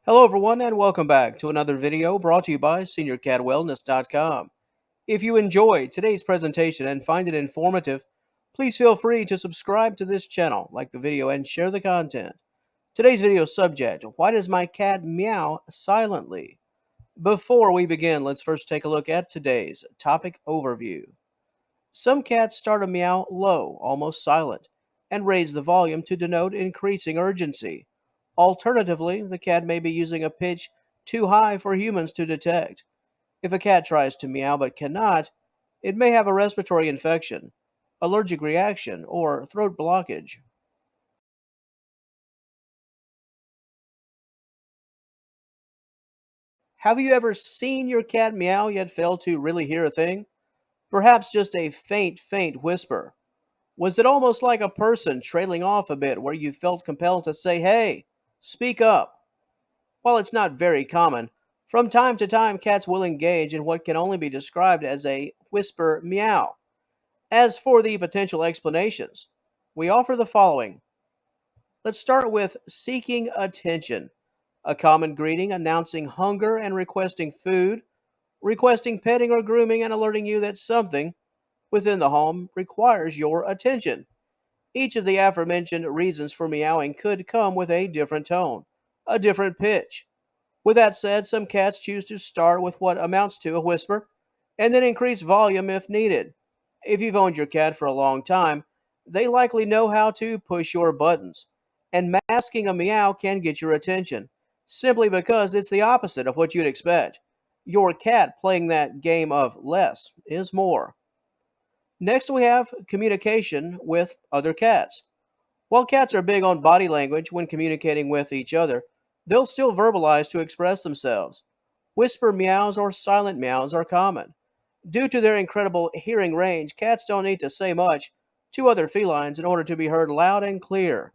Hello, everyone, and welcome back to another video brought to you by SeniorCatWellness.com. If you enjoyed today's presentation and find it informative, please feel free to subscribe to this channel, like the video, and share the content. Today's video subject: why does my cat meow silently? Before we begin, let's first take a look at today's topic overview. Some cats start a meow low, almost silent, and raise the volume to denote increasing urgency. Alternatively, the cat may be using a pitch too high for humans to detect. If a cat tries to meow but cannot, it may have a respiratory infection, allergic reaction, or throat blockage. Have you ever seen your cat meow yet fail to really hear a thing? Perhaps just a faint whisper. Was it almost like a person trailing off a bit where you felt compelled to say, "Hey, speak up"? While it's not very common, from time to time cats will engage in what can only be described as a whisper meow. As for the potential explanations, we offer the following. Let's start with seeking attention, a common greeting announcing hunger and requesting food, requesting petting or grooming, and alerting you that something within the home requires your attention. Each of the aforementioned reasons for meowing could come with a different tone, a different pitch. With that said, some cats choose to start with what amounts to a whisper and then increase volume if needed. If you've owned your cat for a long time, they likely know how to push your buttons, and masking a meow can get your attention, simply because it's the opposite of what you'd expect. Your cat playing that game of less is more. Next, we have communication with other cats. While cats are big on body language when communicating with each other, they'll still verbalize to express themselves. Whisper meows or silent meows are common. Due to their incredible hearing range, cats don't need to say much to other felines in order to be heard loud and clear.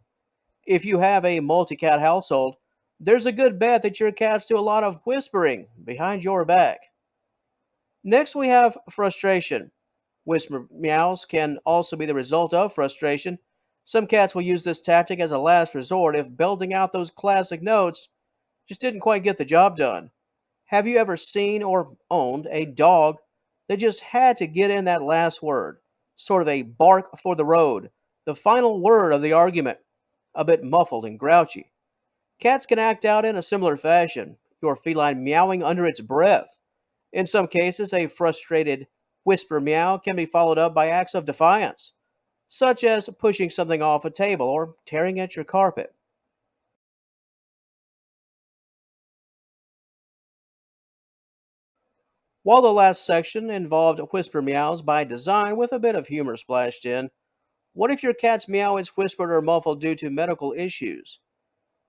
If you have a multi cat household, there's a good bet that your cats do a lot of whispering behind your back. Next, we have frustration. Whisper meows can also be the result of frustration. Some cats will use this tactic as a last resort if belting out those classic notes just didn't quite get the job done. Have you ever seen or owned a dog that just had to get in that last word? Sort of a bark for the road, the final word of the argument, a bit muffled and grouchy. Cats can act out in a similar fashion, your feline meowing under its breath. In some cases, a frustrated whisper meow can be followed up by acts of defiance, such as pushing something off a table or tearing at your carpet. While the last section involved whisper meows by design with a bit of humor splashed in, what if your cat's meow is whispered or muffled due to medical issues?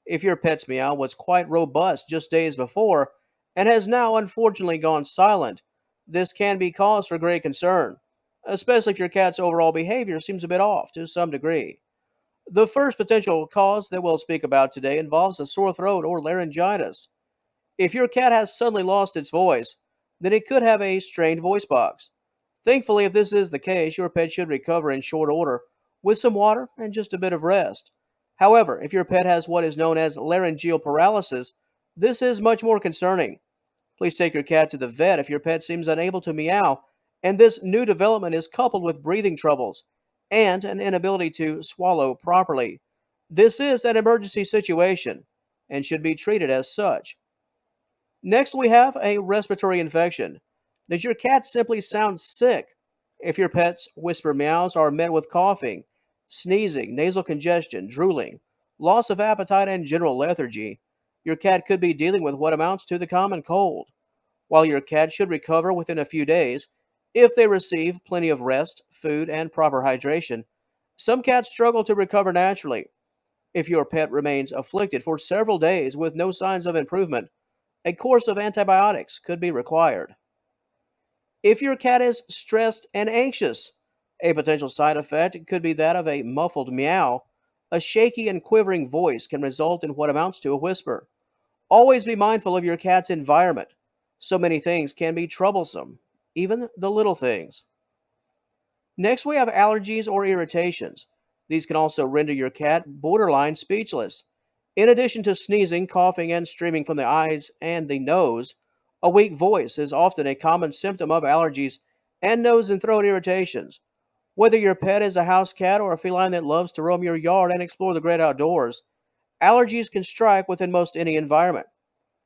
If your pet's meow was quite robust just days before and has now unfortunately gone silent, this can be cause for great concern, especially if your cat's overall behavior seems a bit off to some degree. The first potential cause that we'll speak about today involves a sore throat or laryngitis. If your cat has suddenly lost its voice, then it could have a strained voice box. Thankfully, if this is the case, your pet should recover in short order with some water and just a bit of rest. However, if your pet has what is known as laryngeal paralysis, this is much more concerning. Please take your cat to the vet if your pet seems unable to meow, and this new development is coupled with breathing troubles and an inability to swallow properly. This is an emergency situation and should be treated as such. Next, we have a respiratory infection. Does your cat simply sound sick? If your pet's whisper meows are met with coughing, sneezing, nasal congestion, drooling, loss of appetite, and general lethargy, your cat could be dealing with what amounts to the common cold. While your cat should recover within a few days, if they receive plenty of rest, food, and proper hydration, some cats struggle to recover naturally. If your pet remains afflicted for several days with no signs of improvement, a course of antibiotics could be required. If your cat is stressed and anxious, a potential side effect could be that of a muffled meow. A shaky and quivering voice can result in what amounts to a whisper. Always be mindful of your cat's environment. So many things can be troublesome, even the little things. Next, we have allergies or irritations. These can also render your cat borderline speechless. In addition to sneezing, coughing, and streaming from the eyes and the nose, a weak voice is often a common symptom of allergies and nose and throat irritations. Whether your pet is a house cat or a feline that loves to roam your yard and explore the great outdoors, allergies can strike within most any environment.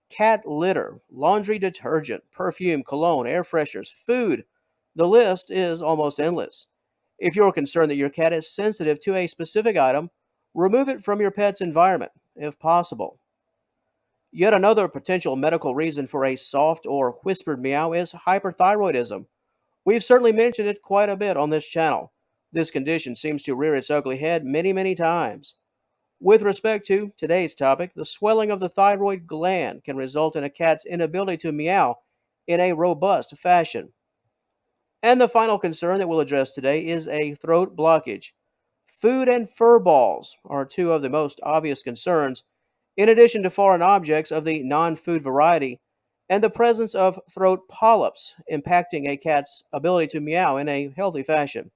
Cat litter, laundry detergent, perfume, cologne, air fresheners, food. The list is almost endless. If you're concerned that your cat is sensitive to a specific item, remove it from your pet's environment, if possible. Yet another potential medical reason for a soft or whispered meow is hyperthyroidism. We've certainly mentioned it quite a bit on this channel. This condition seems to rear its ugly head many, many times. With respect to today's topic, the swelling of the thyroid gland can result in a cat's inability to meow in a robust fashion. And the final concern that we'll address today is a throat blockage. Food and fur balls are two of the most obvious concerns, in addition to foreign objects of the non food variety and the presence of throat polyps impacting a cat's ability to meow in a healthy fashion.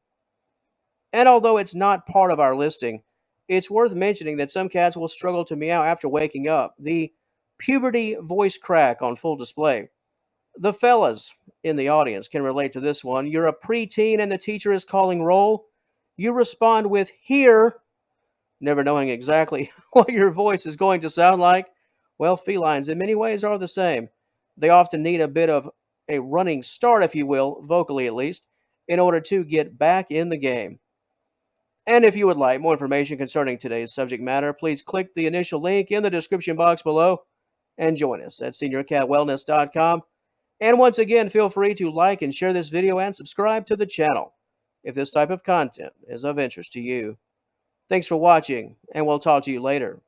And although it's not part of our listing, it's worth mentioning that some cats will struggle to meow after waking up. The puberty voice crack on full display. The fellas in the audience can relate to this one. You're a preteen and the teacher is calling roll. You respond with here, never knowing exactly what your voice is going to sound like. Well, felines in many ways are the same. They often need a bit of a running start, if you will, vocally at least, in order to get back in the game. And if you would like more information concerning today's subject matter, please click the initial link in the description box below and join us at seniorcatwellness.com. And once again, feel free to like and share this video and subscribe to the channel if this type of content is of interest to you. Thanks for watching, and we'll talk to you later.